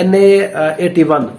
NA 81,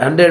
100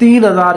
3,000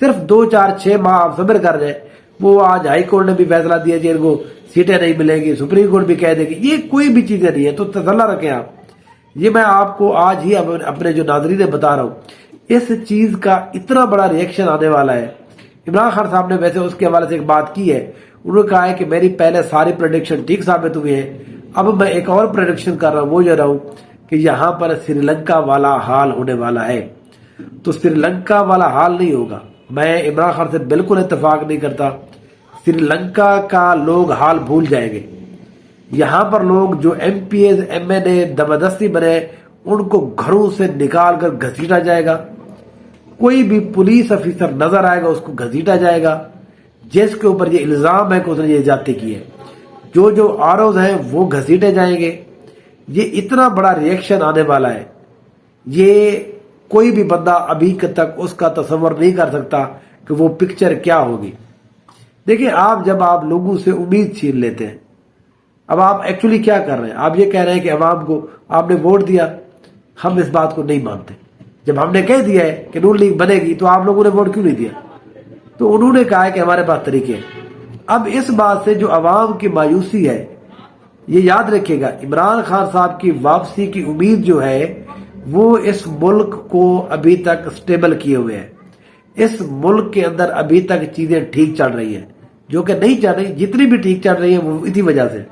صرف 2-4-6 ماہ آپ صبر کر جائیں. وہ آج ہائی کورٹ نے بھی فیصلہ دیا کہ ان کو سیٹیں نہیں ملیں گی, سپریم کورٹ بھی کہہ دے گی, یہ کوئی بھی چیزیں نہیں ہے. تو تسلی رکھیں آپ. یہ میں آپ کو آج ہی اپنے جو ناظرین بتا رہا ہوں, اس چیز کا اتنا بڑا ریئیکشن آنے والا ہے. عمران خان صاحب نے ویسے اس کے حوالے سے ایک بات کی ہے, انہوں نے کہا ہے کہ میری پہلے ساری پریڈکشن ٹھیک ثابت ہوئی ہے, اب میں ایک اور پریڈکشن کر رہا ہوں, وہ جو رہا ہوں کہ یہاں پر سری لنکا والا حال ہونے والا ہے. تو سری لنکا والا حال نہیں ہوگا. میں عمران خان سے بالکل اتفاق نہیں کرتا. سری لنکا کا لوگ حال بھول جائیں گے. یہاں پر لوگ جو M P as M N A زبردستی بنے, ان کو گھروں سے نکال کر گھسیٹا جائے گا. کوئی بھی پولیس افیسر نظر آئے گا اس کو گھسیٹا جائے گا جس کے اوپر یہ الزام ہے کہ اس نے یہ زیادتی کی ہے. جو آروز ہیں وہ گھسیٹے جائیں گے. یہ اتنا بڑا ریئیکشن آنے والا ہے, یہ کوئی بھی بندہ ابھی تک اس کا تصور نہیں کر سکتا کہ وہ پکچر کیا ہوگی. دیکھیں, جب آپ لوگوں سے امید چھین لیتے ہیں, اب آپ ایکچولی کیا کر رہے ہیں؟ آپ یہ کہہ رہے ہیں کہ عوام کو آپ نے ووٹ دیا, ہم اس بات کو نہیں مانتے. جب ہم نے کہہ دیا ہے کہ نون لیگ بنے گی تو آپ لوگوں نے ووٹ کیوں نہیں دیا؟ تو انہوں نے کہا ہے کہ ہمارے پاس طریقے ہیں. اب اس بات سے جو عوام کی مایوسی ہے, یہ یاد رکھیے گا, عمران خان صاحب کی واپسی کی امید جو ہے وہ اس ملک کو ابھی تک سٹیبل کیے ہوئے ہے. اس ملک کے اندر ابھی تک چیزیں ٹھیک چل رہی ہیں, جو کہ نہیں چل رہی. جتنی بھی ٹھیک چل رہی ہیں وہ اسی وجہ سے.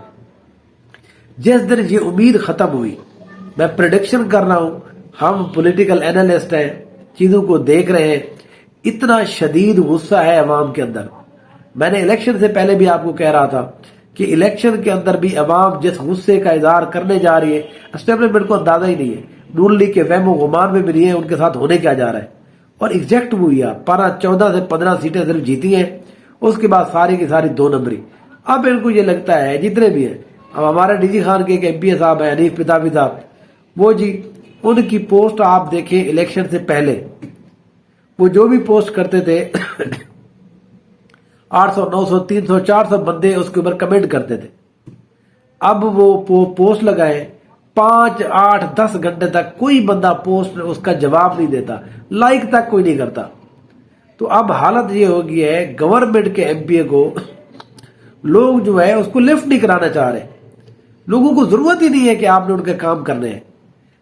جس دن یہ امید ختم ہوئی, میں پریڈکشن کر رہا ہوں, ہم پولیٹیکل اینالسٹ ہیں, چیزوں کو دیکھ رہے ہیں, اتنا شدید غصہ ہے عوام کے اندر. میں نے الیکشن سے پہلے بھی آپ کو کہہ رہا تھا کہ الیکشن کے اندر بھی عوام جس غصے کا اظہار کرنے جا رہی ہے, اسٹیبلشمنٹ کو اندازہ ہی نہیں ہے. نون لیگ کے وہم و گمان میں بھی نہیں ہے ان کے ساتھ ہونے کیا جا رہا ہے. اور ایگزیکٹ ہوئی ہے, 14 سے 15 سیٹیں صرف جیتی ہیں, اس کے بعد ساری کی ساری 2 نمبری. اب ان کو یہ لگتا ہے, جتنے بھی ہیں, اب ہمارے ڈی جی خان کے ایک ایم پی اے صاحب ہیں, حنیف پتافی صاحب, وہ جی ان کی پوسٹ آپ دیکھیں الیکشن سے پہلے, وہ جو بھی پوسٹ کرتے تھے 800 900 300 400 بندے اس کے اوپر کمنٹ کرتے تھے. اب وہ پوسٹ لگائے 5 8 10 گھنٹے تک کوئی بندہ پوسٹ اس کا جواب نہیں دیتا, لائک تک کوئی نہیں کرتا. تو اب حالت یہ ہو گئی ہے, گورنمنٹ کے ایم پی اے کو لوگ جو ہے اس کو لفٹ نہیں کرانا چاہ رہے. لوگوں کو ضرورت ہی نہیں ہے کہ آپ نے ان کے کام کرنے ہیں.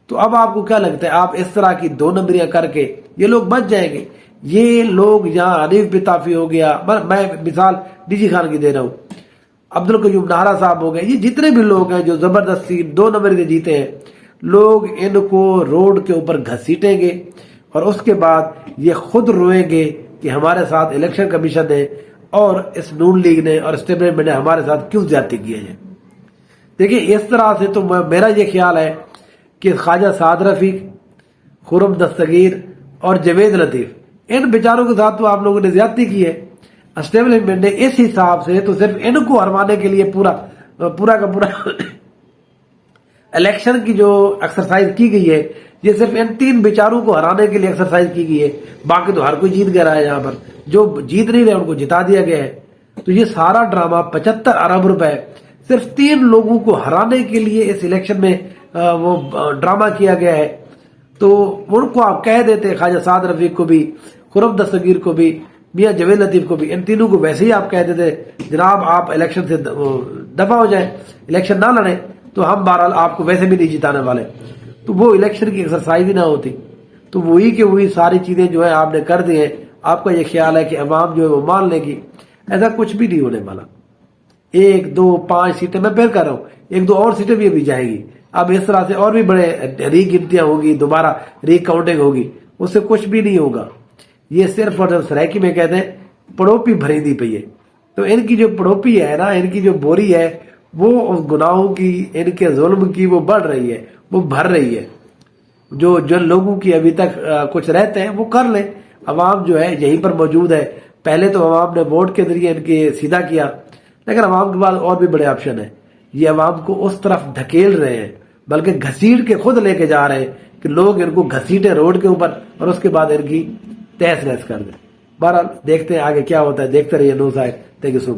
تو اب آپ کو کیا لگتا ہے, آپ اس طرح کی 2 نمبریاں کر کے یہ لوگ بچ جائیں گے؟ یہ لوگ یہاں حنیف پتافی ہو گیا, میں مثال ڈی جی خان کی دے رہا ہوں, عبدالقیوم نہرا صاحب ہو گئے, یہ جتنے بھی لوگ ہیں جو زبردستی 2 نمبر کے جیتے ہیں, لوگ ان کو روڈ کے اوپر گھسیٹیں گے اور اس کے بعد یہ خود روئیں گے کہ ہمارے ساتھ الیکشن کمیشن نے اور اس نون لیگ نے اور اسٹیبلشمنٹ نے ہمارے ساتھ کیوں زیادتی کی ہے. دیکھیں, اس طرح سے تو میرا یہ خیال ہے کہ خواجہ سعد رفیق, خرم دستگیر اور جوید لطیف, ان بیچاروں کے ساتھ تو آپ لوگوں نے زیادتی کی ہے. اسٹیبلشمنٹ نے اس حساب سے تو صرف ان کو ہروانے کے لیے پورا کا پورا الیکشن کی جو ایکسرسائز کی گئی ہے, یہ صرف ان 3 بیچاروں کو ہرانے کے لیے ایکسرسائز کی گئی ہے. باقی تو ہر کوئی جیت گیا ہے. یہاں پر جو جیت نہیں رہے ان کو جتا دیا گیا ہے. تو یہ سارا ڈرامہ 75 ارب روپے صرف 3 لوگوں کو ہرانے کے لیے اس الیکشن میں وہ ڈرامہ کیا گیا ہے. تو ان کو آپ کہہ دیتے, خواجہ سعد رفیق کو بھی, خرم دستگیر کو بھی, میاں جوید لطیف کو بھی, ان تینوں کو ویسے ہی آپ کہہ دیتے جناب آپ الیکشن سے دفع ہو جائیں, الیکشن نہ لڑیں, تو ہم بہرحال آپ کو ویسے بھی نہیں جتانے والے. تو وہ الیکشن کی ایکسرسائز ہی نہ ہوتی. تو وہی کہ وہی ساری چیزیں جو ہے آپ نے کر دی ہیں. آپ کا یہ خیال ہے کہ عوام جو ہے وہ مان لے گی, ایسا کچھ بھی نہیں ہونے والا. 1 2 5 سیٹیں, میں پھر کر رہا ہوں, 1 2 اور سیٹیں بھی ابھی جائیں گی. اب اس طرح سے اور بھی بڑے ری گنتیاں ہوگی, دوبارہ ری کاؤنٹنگ ہوگی, اس سے کچھ بھی نہیں ہوگا. یہ صرف اور صرف سرائکی میں کہتے ہیں پڑوپی بھری دی پئی ہے. تو ان کی جو پڑوپی ہے نا, ان کی جو بوری ہے, وہ گناہوں کی, ان کے ظلم کی وہ بڑھ رہی ہے, وہ بھر رہی ہے. جو لوگوں کی ابھی تک کچھ رہتے ہیں وہ کر لیں. عوام جو ہے یہیں پر موجود ہے. پہلے تو عوام نے ووٹ کے ذریعے ان کے سیدھا کیا, لیکن عوام کے بعد اور بھی بڑے آپشن ہیں. یہ عوام کو اس طرف دھکیل رہے ہیں, بلکہ گھسیٹ کے خود لے کے جا رہے ہیں کہ لوگ ان کو گھسیٹیں روڈ کے اوپر اور اس کے بعد ان کی تہس نہس کر دیں. بہرحال دیکھتے ہیں آگے کیا ہوتا ہے. دیکھتے رہیے نیوز آئے. Thank you so much.